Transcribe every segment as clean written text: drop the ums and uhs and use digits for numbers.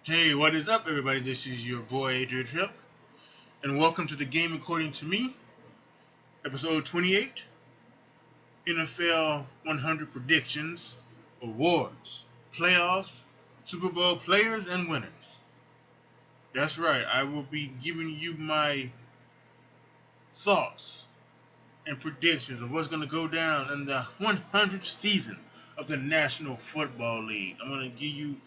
Hey, what is up, everybody? This is your boy Adrian Tripp, and welcome to the Game According to Me, episode 28, NFL 100 Predictions, Awards, Playoffs, Super Bowl Players, and Winners. That's right, I will be giving you my thoughts and predictions of what's going to go down in the 100th season of the National Football League. I'm going to give you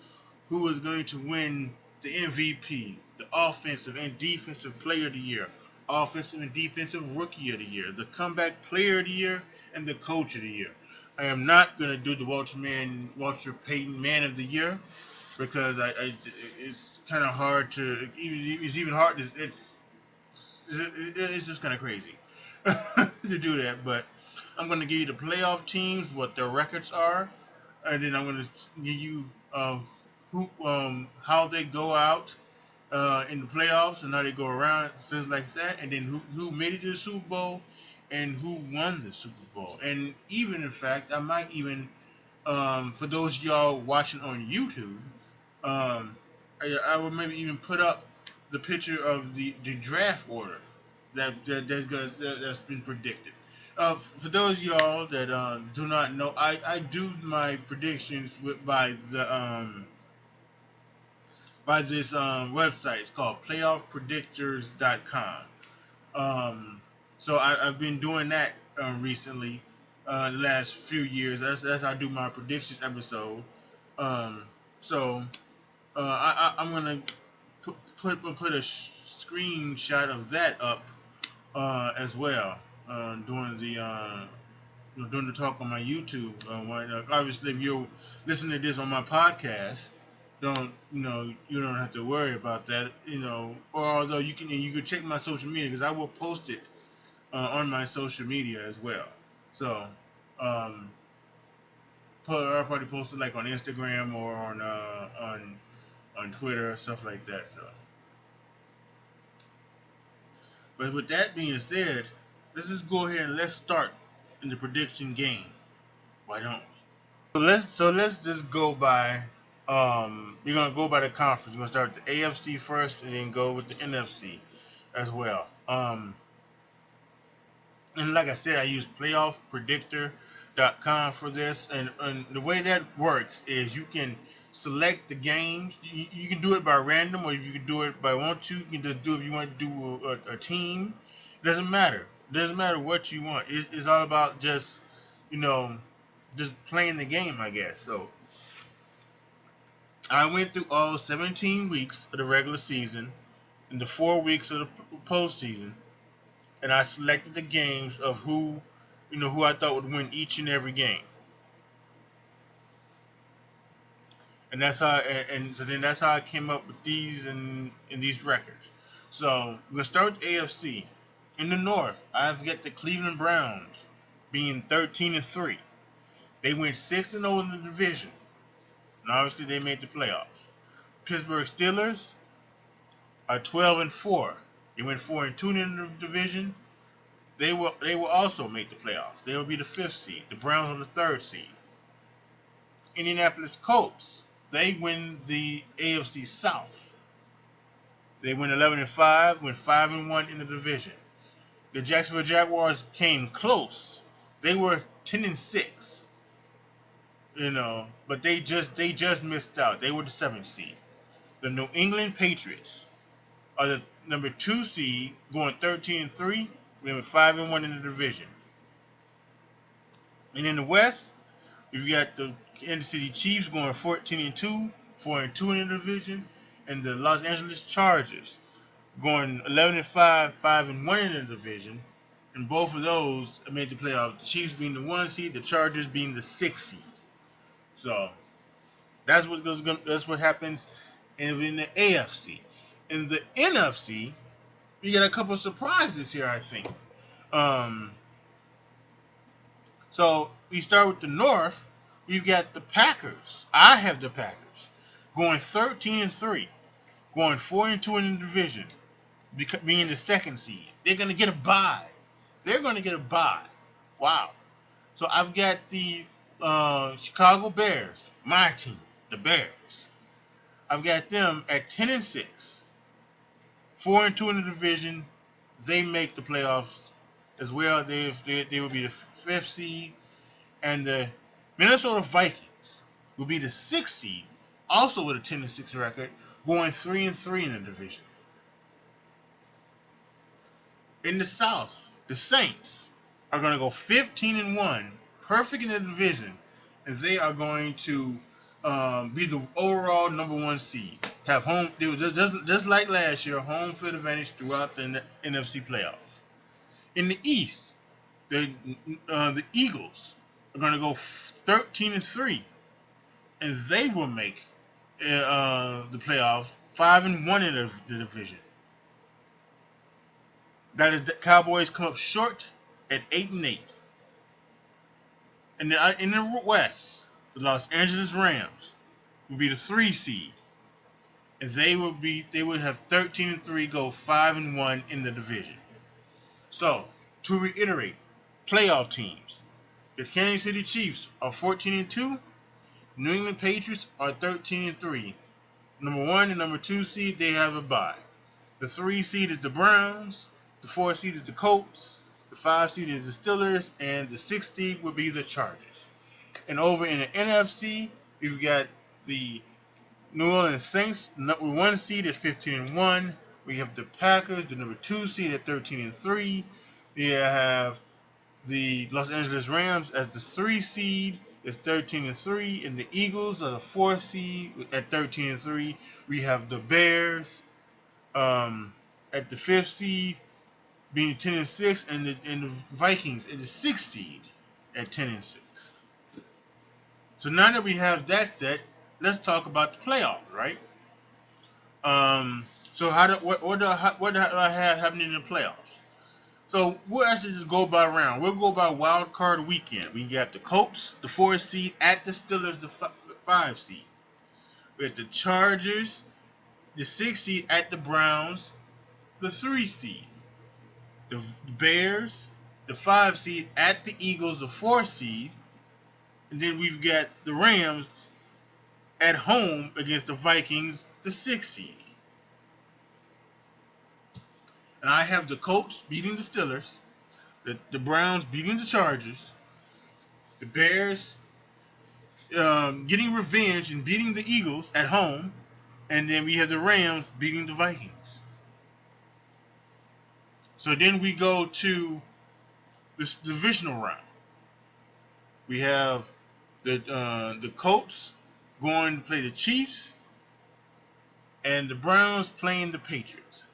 who is going to win the MVP, the Offensive and Defensive Player of the Year, Offensive and Defensive Rookie of the Year, the Comeback Player of the Year, and the Coach of the Year. I am not going to do the Walter Payton Man of the Year because it's kind of hard to. It's even hard. It's just kind of crazy to do that. But I'm going to give you the playoff teams, what their records are, and then I'm going to give you how they go out in the playoffs and how they go around, things like that, and then who made it to the Super Bowl and who won the Super Bowl. And even in fact, I might even for those of y'all watching on YouTube, I will maybe even put up the picture of the draft order that's been predicted. For those of y'all that do not know, I do my predictions by this website. It's called playoffpredictors.com. So I've been doing that recently, the last few years. That's how I do my predictions episode. Um, so I'm gonna put a screenshot of that up as well during during the talk on my YouTube. Obviously, if you're listening to this on my podcast, you don't have to worry about that. Or although you can check my social media because I will post it on my social media as well. So um, I'll probably post it like on Instagram or on Twitter or stuff like that. So, but with that being said, let's just go ahead and let's start in the prediction game. Why don't we? So let's just go by. We're gonna go by the conference. We're gonna start with the AFC first, and then go with the NFC as well. And like I said, I use PlayoffPredictor.com for this, and the way that works is you can select the games. You can do it by random, or if you can do it by want to. You can just do if you want to do a team. It doesn't matter. It doesn't matter what you want. It's all about just you know just playing the game, I guess. So I went through all 17 weeks of the regular season and the 4 weeks of the postseason, and I selected the games of who I thought would win each and every game, and that's how I came up with these and these records. So we're gonna start with AFC. In the North, I've got the Cleveland Browns being 13-3. They went 6-0 in the division, and obviously they made the playoffs. Pittsburgh Steelers are 12-4. They went 4-2 in the division. They will also make the playoffs. They will be the fifth seed. The Browns are the third seed. Indianapolis Colts, they win the AFC South. They went 11-5, went 5-1 in the division. The Jacksonville Jaguars came close. They were 10-6. But they just missed out. They were the seventh seed. The New England Patriots are the number 2 seed, going 13-3. We went 5-1 in the division. And in the West, you've got the Kansas City Chiefs going 14-2, 4-2 in the division, and the Los Angeles Chargers going 11-5, 5-1 in the division. And both of those made the playoffs. The Chiefs being the 1 seed, the Chargers being the 6 seed. So that's what happens in the AFC. In the NFC, we got a couple of surprises here, I think. So we start with the North. We've got the Packers. I have the Packers going 13-3, going 4-2 in the division, being the second seed. They're going to get a bye. Wow. So I've got the Chicago Bears, my team, the Bears. I've got them at 10-6, 4-2 in the division. They make the playoffs as well. They will be the fifth seed, and the Minnesota Vikings will be the sixth seed, also with a 10-6 record, going 3-3 in the division. In the South, the Saints are going to go 15-1, perfect in the division, and they are going to be the overall number one seed. Have home, they were just like last year, home field advantage throughout the NFC playoffs. In the East, the Eagles are going to go 13-3, and they will make the playoffs 5-1 in the division. That is, the Cowboys come up short at 8-8. And in the West, the Los Angeles Rams will be the 3 seed, and they would have 13-3, go 5-1 in the division. So, to reiterate, playoff teams: the Kansas City Chiefs are 14-2. New England Patriots are 13-3. Number 1 and number 2 seed, they have a bye. The 3 seed is the Browns. The 4 seed is the Colts. The 5 seed is the Steelers, and the 6 seed will be the Chargers. And over in the NFC, we've got the New Orleans Saints, number 1 seed at 15-1. We have the Packers, the number 2 seed at 13-3. We have the Los Angeles Rams as the 3 seed, is 13-3, and the Eagles are the 4th seed at 13-3. We have the Bears at the 5th seed, being 10-6, and the Vikings at the 6th seed at 10-6. So now that we have that set, let's talk about the playoffs, right? So what do I have happening in the playoffs? So we'll actually just go by round. We'll go by wild card weekend. We got the Colts, the 4th seed, at the Steelers, the 5 seed. We got the Chargers, the 6th seed, at the Browns, the 3 seed. The Bears, the 5 seed, at the Eagles, the 4 seed. And then we've got the Rams at home against the Vikings, the 6 seed. And I have the Colts beating the Steelers, the Browns beating the Chargers, the Bears getting revenge and beating the Eagles at home, and then we have the Rams beating the Vikings. So then we go to this divisional round. We have the Colts going to play the Chiefs, and the Browns playing the Patriots.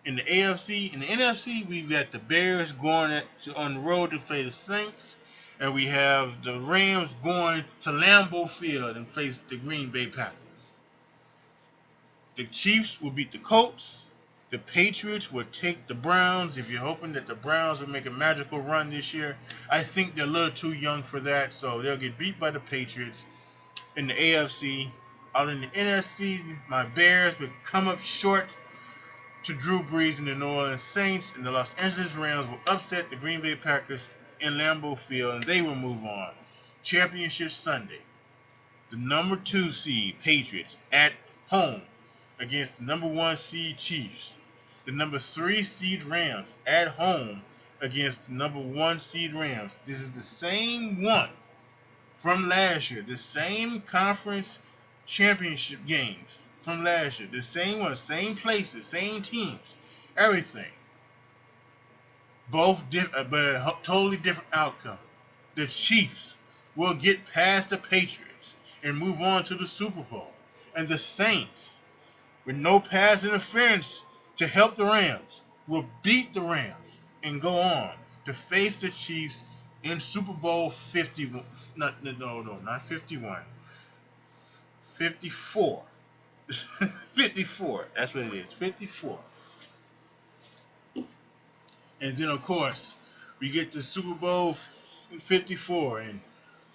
In the AFC, in the NFC, we've got the Bears going on the road to play the Saints, and we have the Rams going to Lambeau Field and face the Green Bay Packers. The Chiefs will beat the Colts. The Patriots will take the Browns. If you're hoping that the Browns will make a magical run this year, I think they're a little too young for that, so they'll get beat by the Patriots. In the AFC, out in the NFC, my Bears will come up short to Drew Brees and the New Orleans Saints, and the Los Angeles Rams will upset the Green Bay Packers in Lambeau Field, and they will move on. Championship Sunday, the number 2 seed Patriots at home against the number 1 seed Chiefs. The number 3 seed Rams at home against the number 1 seed Rams. This is the same one from last year, the same conference championship games from last year, the same one, same places, same teams, everything. Both but a totally different outcome. The Chiefs will get past the Patriots and move on to the Super Bowl. And the Saints, with no pass interference to help the Rams, will beat the Rams and go on to face the Chiefs in Super Bowl 51. Not 51. 54. 54. That's what it is. 54. And then, of course, we get the Super Bowl 54, and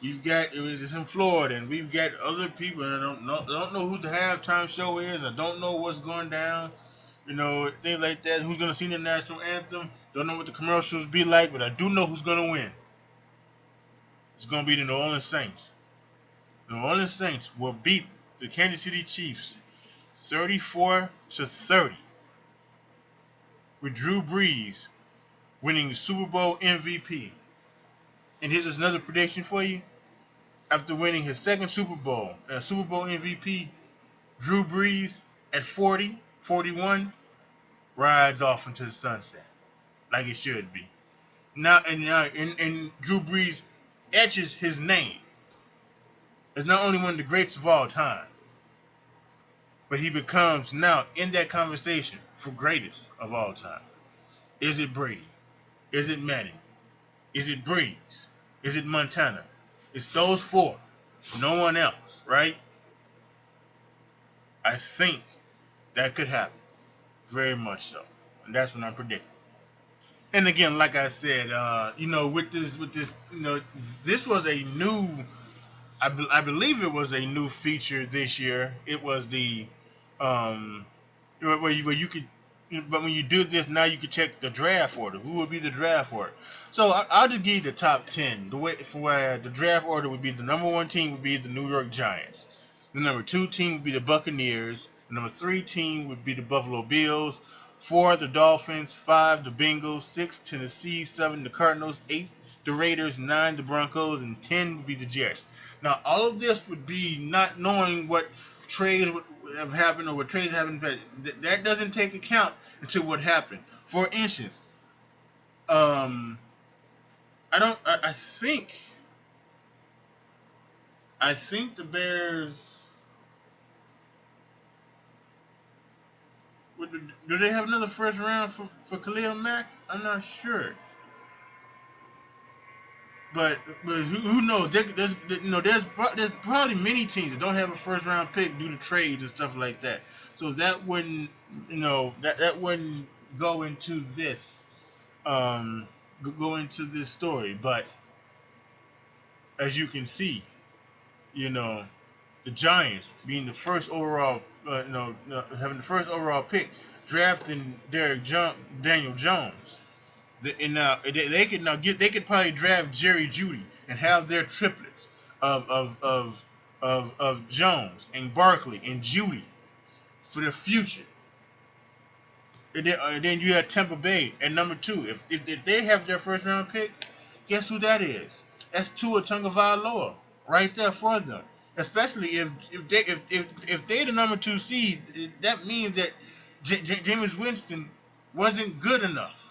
we've got, it was in Florida, and we've got other people, and I don't know who the halftime show is. I don't know what's going down, things like that. Who's going to sing the national anthem? Don't know what the commercials be like, but I do know who's going to win. It's going to be the New Orleans Saints. The New Orleans Saints will beat the Kansas City Chiefs 34-30, with Drew Brees winning the Super Bowl MVP. And here's another prediction for you. After winning his second Super Bowl, Super Bowl MVP, Drew Brees at 40, 41, rides off into the sunset like it should be. And Drew Brees etches his name as not only one of the greats of all time, but he becomes now in that conversation for greatest of all time. Is it Brady? Is it Manning? Is it Brees? Is it Montana? It's those four. No one else, right? I think that could happen. Very much so. And that's what I'm predicting. And again, like I said, with this, this was a new. I believe it was a new feature this year. It was the, where you could, but when you do this now, you can check the draft order. Who would be the draft order? So I'll just give you the top 10. The way for where the draft order would be: the number 1 team would be the New York Giants. The number 2 team would be the Buccaneers. The number 3 team would be the Buffalo Bills. 4, the Dolphins. 5, the Bengals. 6, Tennessee. 7, the Cardinals. 8, the Raiders. 9, the Broncos. And 10 would be the Jets. Now, all of this would be not knowing what trades would have happened or what trades happened. That doesn't take account until what happened. For instance, I think the Bears. Do they have another first round for Khalil Mack? I'm not sure. But who knows? There's probably many teams that don't have a first round pick due to trades and stuff like that. So that wouldn't that wouldn't go into this story. But as you can see, the Giants being the first overall, having the first overall pick, drafting Daniel Jones. They could probably draft Jerry Jeudy and have their triplets of Jones and Barkley and Jeudy for the future. And then you have Tampa Bay at number 2. If they have their first round pick, guess who that is? That's Tua Tagovailoa right there for them. Especially if they're the number 2 seed, that means that Jameis Winston wasn't good enough.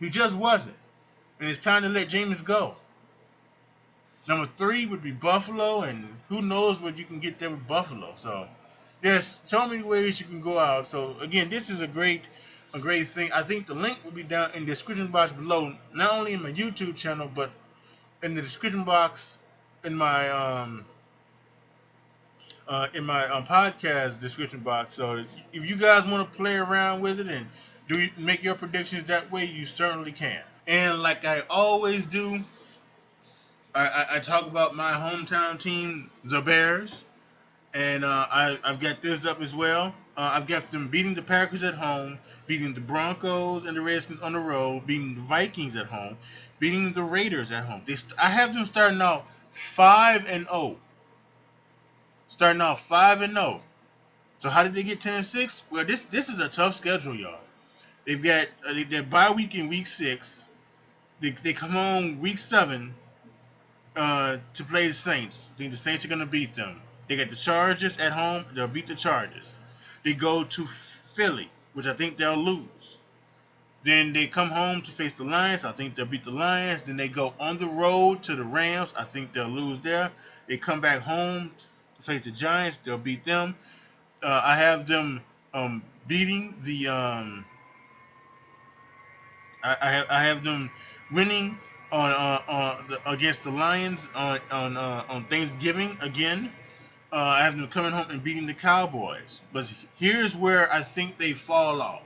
He just wasn't. And it's time to let Jameis go. Number 3 would be Buffalo, and who knows what you can get there with Buffalo. So there's so many ways you can go out. So again, this is a great thing. I think the link will be down in the description box below, not only in my YouTube channel, but in the description box in my podcast description box. So if you guys want to play around with it and make your predictions that way, you certainly can. And like I always do, I talk about my hometown team, the Bears, and I've got this up as well. I've got them beating the Packers at home, beating the Broncos and the Redskins on the road, beating the Vikings at home, beating the Raiders at home. I have them starting out 5-0. Starting off 5-0. So how did they get 10-6? Well, this is a tough schedule, y'all. They've got their bye week in week 6. They come home week 7 to play the Saints. I think the Saints are going to beat them. They got the Chargers at home. They'll beat the Chargers. They go to Philly, which I think they'll lose. Then they come home to face the Lions. I think they'll beat the Lions. Then they go on the road to the Rams. I think they'll lose there. They come back home to face the Giants. They'll beat them. I have them beating the I have them winning against the Lions on Thanksgiving again. I have them coming home and beating the Cowboys. But here's where I think they fall off.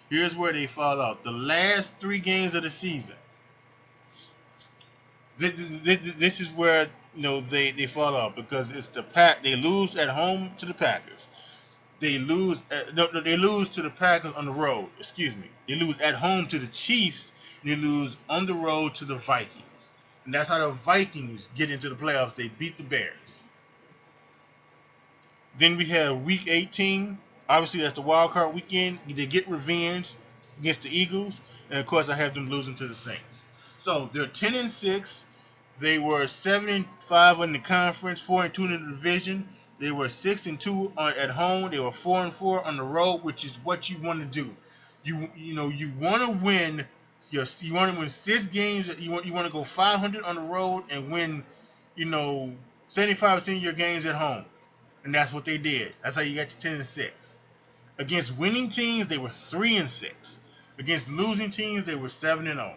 Here's where they fall off. The last 3 games of the season. This is where they fall off, because it's the Pack. They lose at home to the Packers. They lose. They lose to the Packers on the road. Excuse me. They lose at home to the Chiefs. And they lose on the road to the Vikings. And that's how the Vikings get into the playoffs. They beat the Bears. Then we have Week 18. Obviously, that's the wild card weekend. They get revenge against the Eagles, and of course, I have them losing to the Saints. So they're 10-6. They were 7-5 in the conference, 4-2 in the division. They were 6-2 at home. They were 4-4 on the road, which is what you want to do. You want to win. You want to win 6 games. You want to go 500 on the road and win, 75% of your games at home, and that's what they did. That's how you got your 10-6. Against winning teams, they were 3-6. Against losing teams, they were 7-0.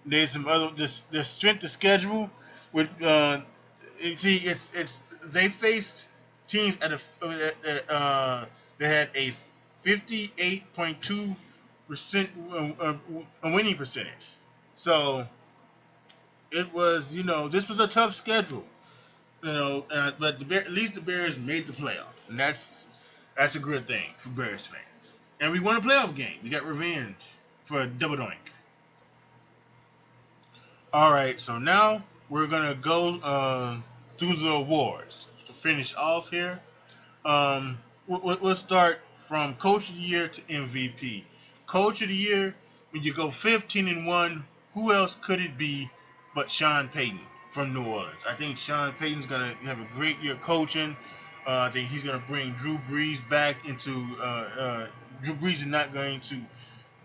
There's some other the strength of schedule with it's they faced teams at they had a 58.2% winning percentage. So it was, this was a tough schedule, but at least the Bears made the playoffs, and that's a good thing for Bears fans. And we won a playoff game. We got revenge for Double Doink. All right, so now we're gonna go through the awards to finish off here. We'll start from Coach of the Year to MVP. Coach of the Year, when you go 15-1, who else could it be but Sean Payton from New Orleans? I think Sean Payton's gonna have a great year coaching. I think he's gonna bring Drew Brees back into. Drew Brees is not going to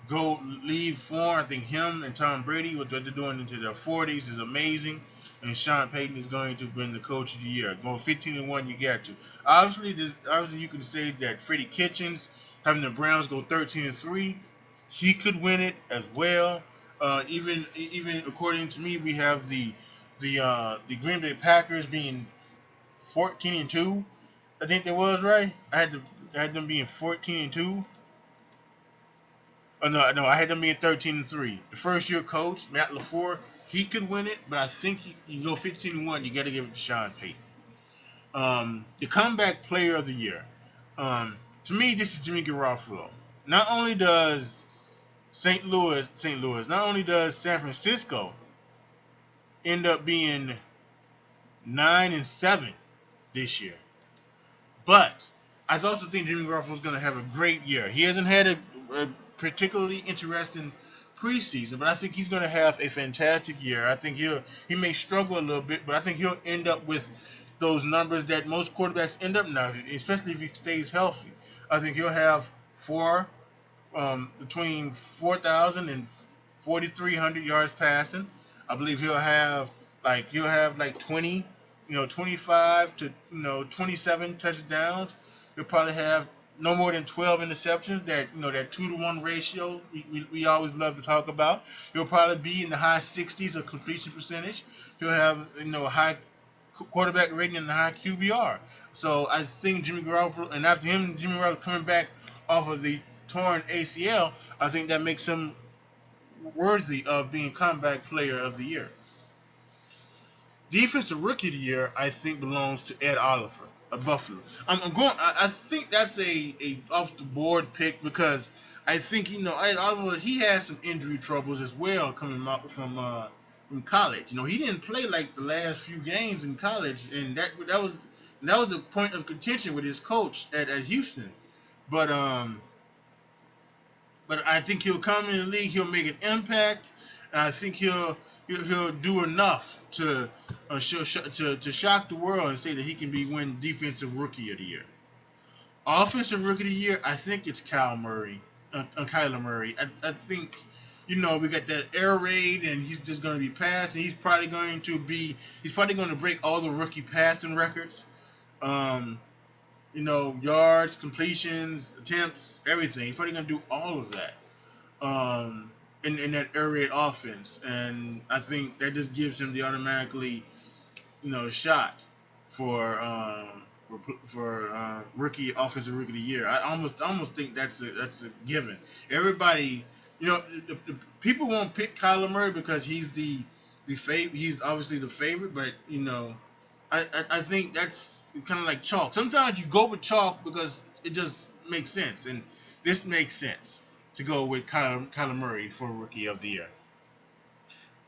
go leave for. I think him and Tom Brady, what they're doing into their 40s, is amazing. And Sean Payton is going to win the Coach of the Year. Going 15-1, you got to. Obviously, you can say that Freddie Kitchens, having the Browns go 13-3, he could win it as well. Even according to me, we have the Green Bay Packers being 14-2. I think that was right. I had them being 14-2. Oh, no, I had them being 13-3. The first year coach, Matt LaFleur, he could win it, but I think you go 15-1, you got to give it to Sean Payton. The comeback player of the year. To me, this is Jimmy Garoppolo. Not only does not only does San Francisco end up being 9-7 this year, but I also think Jimmy Garoppolo is going to have a great year. He hasn't had a particularly interesting preseason, but I think he's going to have a fantastic year. I think he may struggle a little bit, but I think he'll end up with those numbers that most quarterbacks end up now, especially if he stays healthy. I think he'll have between 4,000 and 4,300 yards passing. I believe he'll have like 20, 25 to 27 touchdowns. He'll probably have no more than 12 interceptions. That 2-to-1 ratio we always love to talk about. He'll probably be in the high 60s of completion percentage. He'll have a high quarterback rating and a high QBR. So I think Jimmy Garoppolo, and after him, Jimmy Garoppolo coming back off of the torn ACL, I think that makes him worthy of being comeback player of the year. Defensive rookie of the year, I think, belongs to Ed Oliver of Buffalo. I think that's a off the board pick because I think Ed Oliver, he has some injury troubles as well coming out from college. He didn't play like the last few games in college, and that was a point of contention with his coach at Houston. But I think he'll come in the league, he'll make an impact, and I think he'll do enough to shock the world and say that he can win Defensive Rookie of the Year. Offensive Rookie of the Year, I think it's Kyler Murray. I think we got that air raid, and he's just going to be passing. He's probably going to break all the rookie passing records. Yards, completions, attempts, everything. He's probably going to do all of that in that air raid offense. And I think that just gives him the automatically, shot for offensive rookie of the year. I almost think that's a given. Everybody, the people won't pick Kyler Murray because he's the favorite. He's obviously the favorite, but I think that's kind of like chalk. Sometimes you go with chalk because it just makes sense, and this makes sense to go with Kyler Murray for Rookie of the Year.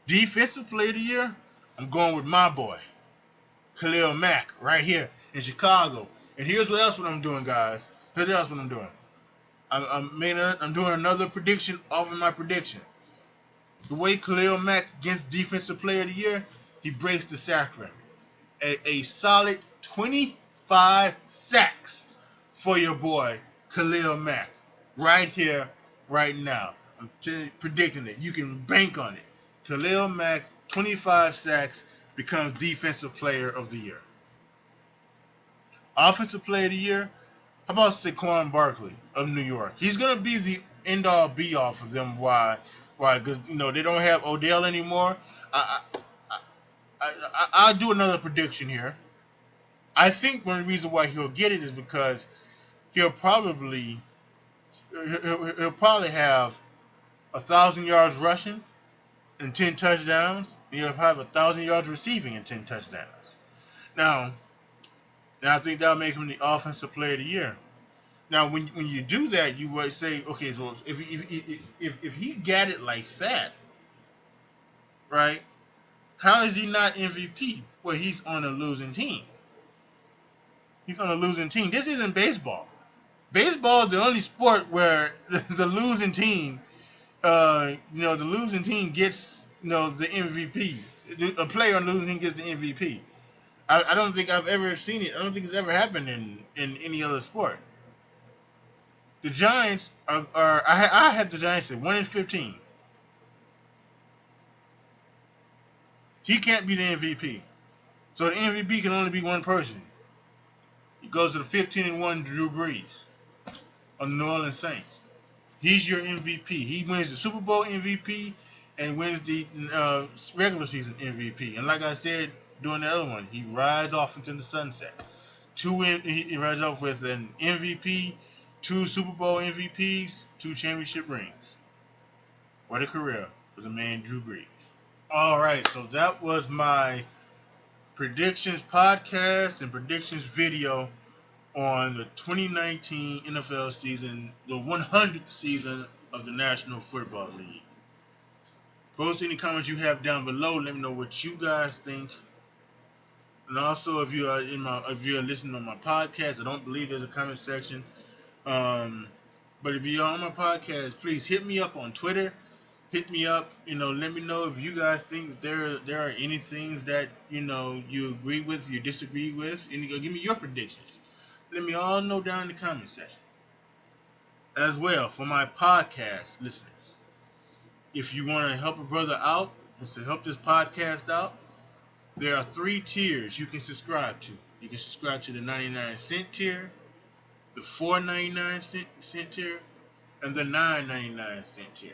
Defensive Player of the Year, I'm going with my boy, Khalil Mack right here in Chicago. And here's what I'm doing, guys. Here's what else what I'm doing. I'm doing another prediction off of my prediction. The way Khalil Mack gets Defensive Player of the Year, he breaks the sack record. A solid 25 sacks for your boy Khalil Mack. Right here, right now. I'm predicting it. You can bank on it. Khalil Mack, 25 sacks, becomes Defensive Player of the Year. Offensive Player of the Year, how about Saquon Barkley of New York? He's going to be the end-all, be-all for them. Why? Why? Because, they don't have Odell anymore. I'll do another prediction here. I think one reason why he'll get it is because he'll probably have 1,000 yards rushing and 10 touchdowns. And he'll have 1,000 yards receiving and 10 touchdowns. Now I think that'll make him the Offensive Player of the Year. Now, when you do that, you would say, okay, so if he got it like that, right? How is he not MVP? Well, he's on a losing team. He's on a losing team. This isn't baseball. Baseball is the only sport where the losing team, the losing team gets, the MVP. A player on the losing team gets the MVP. I don't think I've ever seen it. I don't think it's ever happened in any other sport. The Giants I had the Giants at 1-15. He can't be the MVP. So the MVP can only be one person. He goes to the 15-1 Drew Brees on the New Orleans Saints. He's your MVP. He wins the Super Bowl MVP and wins the regular season MVP. And like I said during the other one, he rides off into the sunset. He rides off with an MVP, 2 Super Bowl MVPs, 2 championship rings. What a career for the man Drew Brees. All right, so that was my predictions podcast and predictions video on the 2019 NFL season, the 100th season of the National Football League. Post any comments you have down below. Let me know what you guys think. And also, if you are listening on my podcast, I don't believe there's a comment section. But if you're on my podcast, please hit me up on Twitter. Hit me up. Let me know if you guys think there are any things that you agree with, you disagree with, and give me your predictions. Let me all know down in the comment section. As well, for my podcast listeners, if you want to help a brother out and to help this podcast out, there are 3 tiers you can subscribe to. You can subscribe to the 99-cent tier, the $4.99 tier, and the $9.99 tier.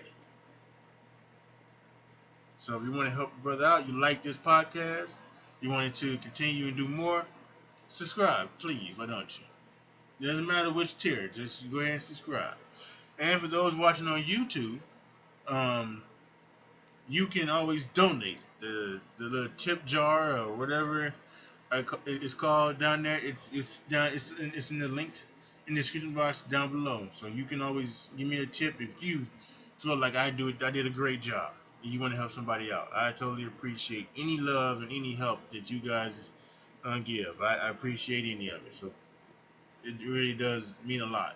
So if you want to help a brother out, you like this podcast, you want it to continue and do more, subscribe, please. Why don't you? It doesn't matter which tier, just go ahead and subscribe. And for those watching on YouTube, you can always donate. The little tip jar or whatever it's called down there. It's in the link in the description box down below. So you can always give me a tip if you feel like I did a great job and you want to help somebody out. I totally appreciate any love and any help that you guys give. I appreciate any of it. So it really does mean a lot.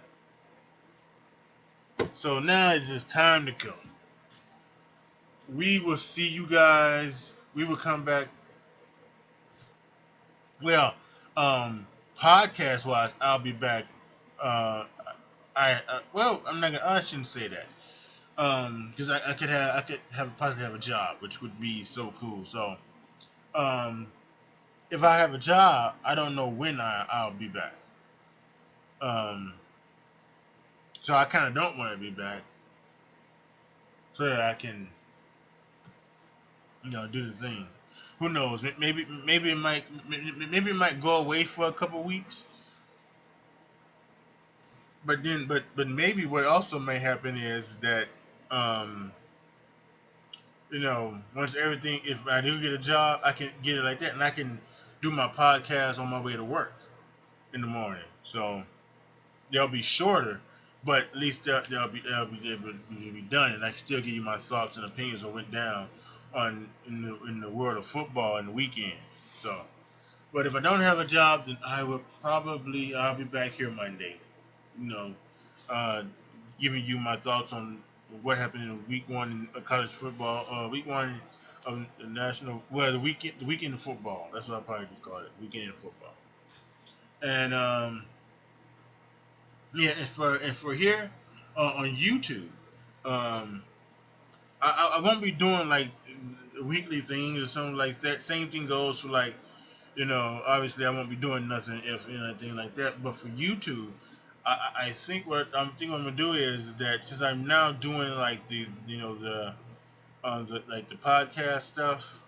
So now it's just time to go. We will see you guys. We will come back. Well, podcast wise, I'll be back. I'm not gonna. I shouldn't say that. Because I could possibly have a job, which would be so cool. So, if I have a job, I don't know when I'll be back. So I kind of don't want to be back, so that I can, do the thing. Who knows? Maybe it might go away for a couple weeks. But maybe what also may happen is that, once everything, if I do get a job, I can get it like that, and I can do my podcast on my way to work in the morning. So they'll be shorter, but at least they'll be done, and I can still give you my thoughts and opinions that went down in the world of football and the weekend. So But if I don't have a job, then I'll be back here Monday. You know, uh, giving you my thoughts on what happened in week one in college football. Week one of the national, well, the weekend of football. That's what I probably just call it, weekend of football. And yeah, and for here on YouTube, um, I won't be doing like weekly things or something like that. Same thing goes for like, obviously I won't be doing nothing if anything like that. But for YouTube, I think what I'm gonna do is that since I'm now doing like the like the podcast stuff,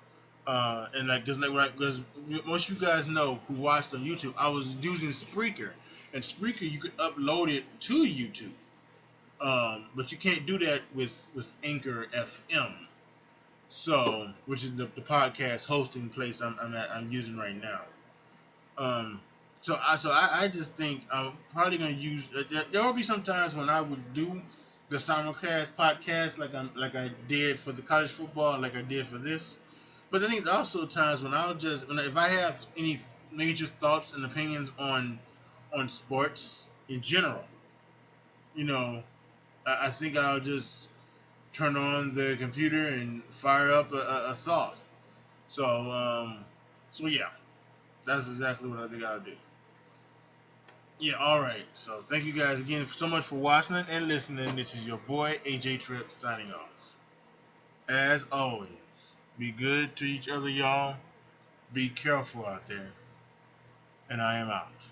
and like because most of you guys know who watched on YouTube, I was using Spreaker, and Spreaker you could upload it to YouTube, but you can't do that with Anchor FM. So, which is the podcast hosting place I'm using right now. Um, so I just think I'm probably gonna use. There will be some times when I would do the simulcast podcast like I did for the college football, like I did for this. But I think there's also times when if I have any major thoughts and opinions on sports in general, you know, I think I'll just turn on the computer and fire up a thought. So so yeah, that's exactly what I think I'll do. Yeah, all right. So thank you guys again so much for watching and listening. This is your boy AJ Trip signing off. As always, be good to each other, y'all. Be careful out there. And I am out.